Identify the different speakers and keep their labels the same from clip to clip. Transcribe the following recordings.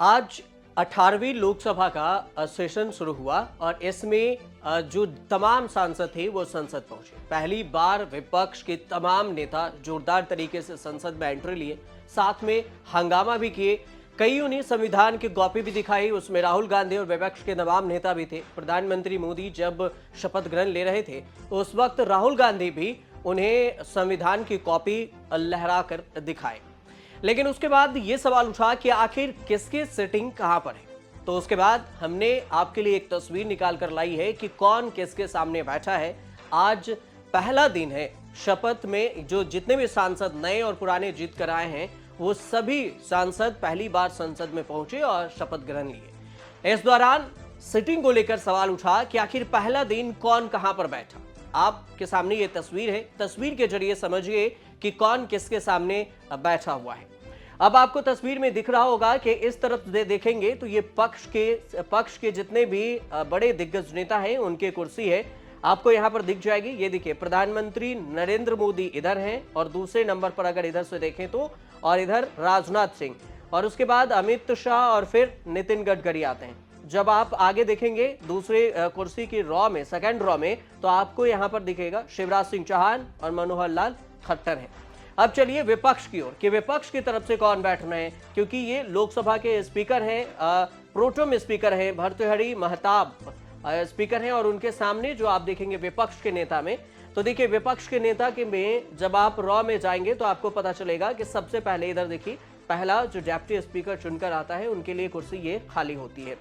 Speaker 1: आज 18वीं लोकसभा का सेशन शुरू हुआ और इसमें जो तमाम सांसद थे वो संसद पहुंचे। पहली बार विपक्ष के तमाम नेता जोरदार तरीके से संसद में एंट्री लिए, साथ में हंगामा भी किए। कईयों ने संविधान की कॉपी भी दिखाई, उसमें राहुल गांधी और विपक्ष के तमाम नेता भी थे। प्रधानमंत्री मोदी जब शपथ ग्रहण ले रहे थे उस वक्त राहुल गांधी भी उन्हें संविधान की कॉपी लहराकर दिखाए। लेकिन उसके बाद ये सवाल उठा कि आखिर किसकी सिटिंग कहां पर है। तो उसके बाद हमने आपके लिए एक तस्वीर निकाल कर लाई है कि कौन किसके सामने बैठा है। आज पहला दिन है शपथ में, जो जितने भी सांसद नए और पुराने जीत कर आए हैं वो सभी सांसद पहली बार संसद में पहुंचे और शपथ ग्रहण लिए। इस दौरान सिटिंग को लेकर सवाल उठा कि आखिर पहला दिन कौन कहां पर बैठा। आपके सामने ये तस्वीर है, तस्वीर के जरिए समझिए कि कौन किसके सामने बैठा हुआ है। अब आपको तस्वीर में दिख रहा होगा कि इस तरफ देखेंगे तो ये पक्ष के जितने भी बड़े दिग्गज नेता हैं उनके कुर्सी है, आपको यहाँ पर दिख जाएगी। ये देखिए, प्रधानमंत्री नरेंद्र मोदी इधर हैं और दूसरे नंबर पर अगर इधर से देखें तो, और इधर राजनाथ सिंह, और उसके बाद अमित शाह और फिर नितिन गडकरी आते हैं। जब आप आगे देखेंगे दूसरे कुर्सी की रॉ में, सेकंड रॉ में, तो आपको यहाँ पर दिखेगा शिवराज सिंह चौहान और मनोहर लाल खट्टर हैं। अब चलिए विपक्ष की ओर कि विपक्ष की तरफ से कौन बैठ रहे हैं, क्योंकि ये लोकसभा के स्पीकर हैं, प्रोटेम स्पीकर हैं, भर्तृहरि महताब स्पीकर हैं, और उनके सामने जो आप देखेंगे विपक्ष के नेता में, तो देखिए विपक्ष के नेता के में जब आप रॉ में जाएंगे तो आपको पता चलेगा कि सबसे पहले इधर देखिए, पहला जो डेप्यूटी स्पीकर चुनकर आता है उनके लिए कुर्सी ये खाली होती है,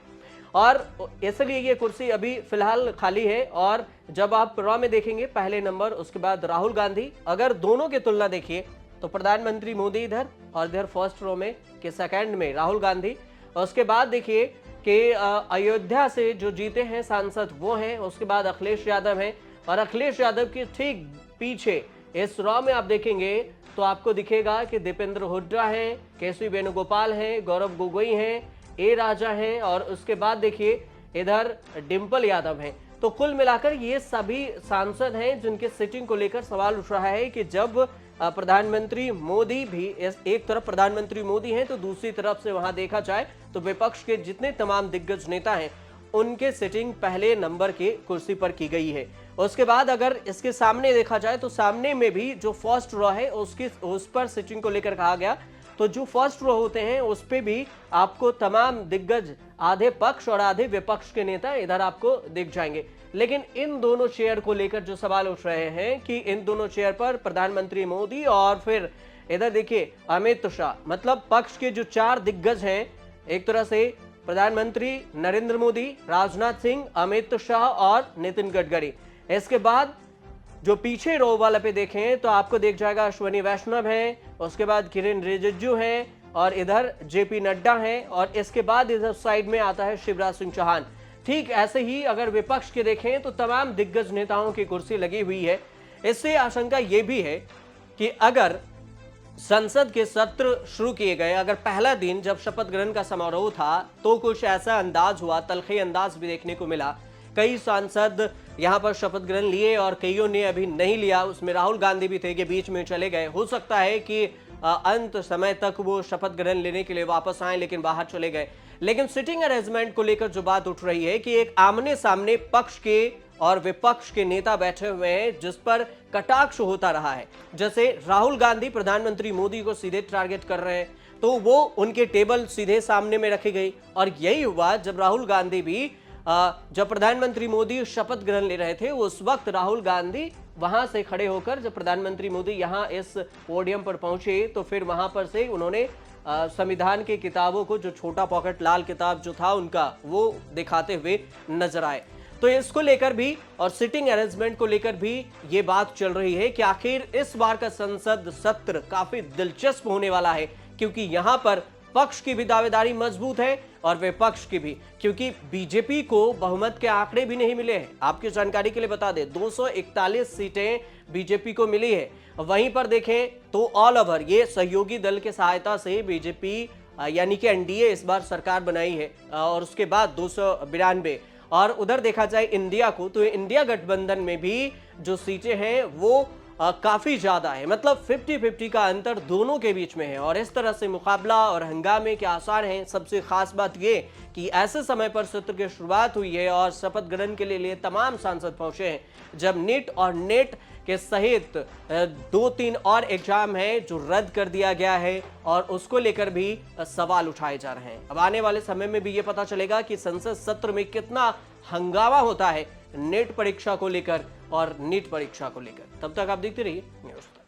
Speaker 1: और इसलिए ये कुर्सी अभी फिलहाल खाली है। और जब आप रॉ में देखेंगे पहले नंबर, उसके बाद राहुल गांधी, अगर दोनों की तुलना देखिए तो प्रधानमंत्री मोदी इधर और इधर फर्स्ट रो में के सेकंड में राहुल गांधी। और उसके बाद देखिए कि अयोध्या से जो जीते हैं सांसद वो हैं, उसके बाद अखिलेश यादव हैं, और अखिलेश यादव के ठीक पीछे इस रॉ में आप देखेंगे तो आपको दिखेगा कि दीपेंद्र हुड्डा हैं, केसी वेणुगोपाल हैं, गौरव गोगोई हैं, ए राजा हैं, और उसके बाद देखिए इधर डिंपल यादव हैं। तो कुल मिलाकर ये सभी सांसद हैं जिनके सिटिंग को लेकर सवाल उठ रहा है कि जब प्रधानमंत्री मोदी भी, एक तरफ प्रधानमंत्री मोदी हैं तो दूसरी तरफ से वहां देखा जाए तो विपक्ष के जितने तमाम दिग्गज नेता हैं उनके सिटिंग पहले नंबर के कुर्सी पर की गई है। उसके बाद अगर इसके सामने देखा जाए तो सामने में भी जो फर्स्ट रो है उस पर सिटिंग को लेकर कहा गया, तो जो फर्स्ट रो होते हैं उस पे भी आपको तमाम दिग्गज, आधे पक्ष और आधे विपक्ष के नेता इधर आपको दिख जाएंगे। लेकिन इन दोनों चेयर को लेकर जो सवाल उठ रहे हैं कि इन दोनों चेयर पर प्रधानमंत्री मोदी और फिर इधर देखिए अमित शाह, मतलब पक्ष के जो चार दिग्गज हैं, एक तरह से प्रधानमंत्री नरेंद्र मोदी, राजनाथ सिंह, अमित शाह और नितिन गडकरी। इसके बाद जो पीछे रो वाला पे देखें तो आपको देख जाएगा अश्विनी वैष्णव हैं, उसके बाद किरेन रिजिजू हैं, और इधर जेपी नड्डा हैं, और इसके बाद इधर साइड में आता है शिवराज सिंह चौहान। ठीक ऐसे ही अगर विपक्ष के देखें तो तमाम दिग्गज नेताओं की कुर्सी लगी हुई है। इससे आशंका यह भी है कि अगर संसद के सत्र शुरू किए गए, अगर पहला दिन जब शपथ ग्रहण का समारोह था तो कुछ ऐसा अंदाज हुआ, तलखी अंदाज भी देखने को मिला। कई सांसद यहां पर शपथ ग्रहण लिए और कईयों ने अभी नहीं लिया, उसमें राहुल गांधी भी थे कि बीच में चले गए। हो सकता है कि अंत समय तक वो शपथ ग्रहण लेने के लिए वापस आए लेकिन बाहर चले गए। लेकिन सिटिंग अरेंजमेंट को लेकर जो बात उठ रही है कि एक आमने सामने पक्ष के और विपक्ष के नेता बैठे हुए हैं जिस पर कटाक्ष होता रहा है। जैसे राहुल गांधी प्रधानमंत्री मोदी को सीधे टारगेट कर रहे हैं तो वो उनके टेबल सीधे सामने में रखी गई, और यही हुआ जब राहुल गांधी भी जब प्रधानमंत्री मोदी शपथ ग्रहण ले रहे थे उस वक्त राहुल गांधी वहां से खड़े होकर, जब प्रधानमंत्री मोदी यहां इस पोडियम पर पहुंचे तो फिर वहां पर से उन्होंने संविधान की किताबों को, जो छोटा पॉकेट लाल किताब जो था उनका, वो दिखाते हुए नजर आए। तो इसको लेकर भी और सिटिंग अरेंजमेंट को लेकर भी ये बात चल रही है कि आखिर इस बार का संसद सत्र काफी दिलचस्प होने वाला है, क्योंकि यहां पर पक्ष की भी दावेदारी मजबूत है और विपक्ष की भी, क्योंकि बीजेपी को बहुमत के आंकड़े भी नहीं मिले हैं। आपकी जानकारी के लिए बता दें 241 सीटें बीजेपी को मिली है। वहीं पर देखें तो ऑल ओवर ये सहयोगी दल के सहायता से बीजेपी यानी कि एनडीए इस बार सरकार बनाई है, और उसके बाद 292, और उधर देखा जाए इंडिया को तो इंडिया गठबंधन में भी जो सीटें हैं वो काफी ज्यादा है, मतलब 50-50 का अंतर दोनों के बीच में है और इस तरह से मुकाबला और हंगामे के आसार हैं। सबसे खास बात यह कि ऐसे समय पर सत्र की शुरुआत हुई है और शपथ ग्रहण के लिए तमाम सांसद पहुंचे हैं, जब नीट और नेट के सहित 2-3 और एग्जाम है जो रद्द कर दिया गया है और उसको लेकर भी सवाल उठाए जा रहे हैं। अब आने वाले समय में भी ये पता चलेगा कि संसद सत्र में कितना हंगामा होता है नेट परीक्षा को लेकर और नीट परीक्षा को लेकर। तब तक आप देखते रहिए न्यूज़।